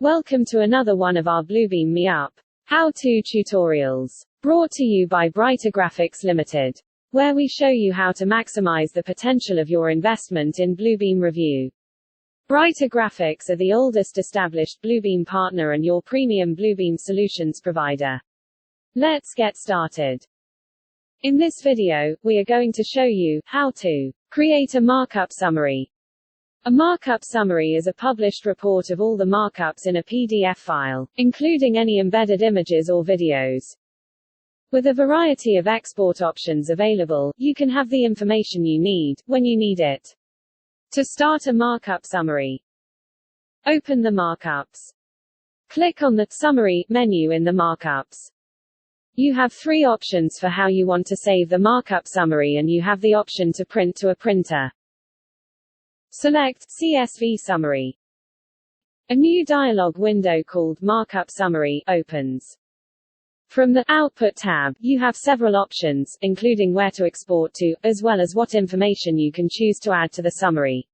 Welcome to another one of our Bluebeam Revu how-to tutorials, brought to you by Brighter Graphics Limited, where we show you how to maximize the potential of your investment in Bluebeam Revu. Brighter Graphics are the oldest established Bluebeam partner and your premium Bluebeam solutions provider. Let's get started. In this video, we are going to show you how to create a markup summary. A markup summary is a published report of all the markups in a PDF file, including any embedded images or videos. With a variety of export options available, you can have the information you need, when you need it. To start a markup summary, open the Markups. Click on the Summary menu in the Markups. You have three options for how you want to save the markup summary, and you have the option to print to a printer. Select CSV Summary. A new dialog window called Markup Summary opens. From the Output tab, you have several options, including where to export to, as well as what information you can choose to add to the summary.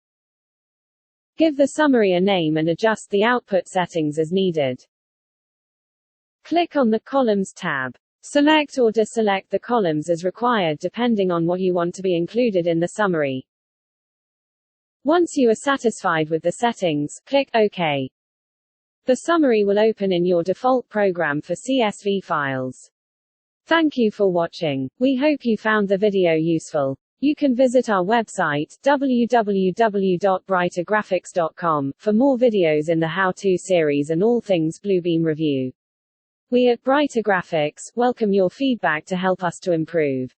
Give the summary a name and adjust the output settings as needed. Click on the Columns tab. Select or deselect the columns as required depending on what you want to be included in the summary. Once you are satisfied with the settings, click OK. The summary will open in your default program for CSV files. Thank you for watching. We hope you found the video useful. You can visit our website, www.brightergraphics.com, for more videos in the how-to series and all things Bluebeam Revu. We at Brighter Graphics welcome your feedback to help us to improve.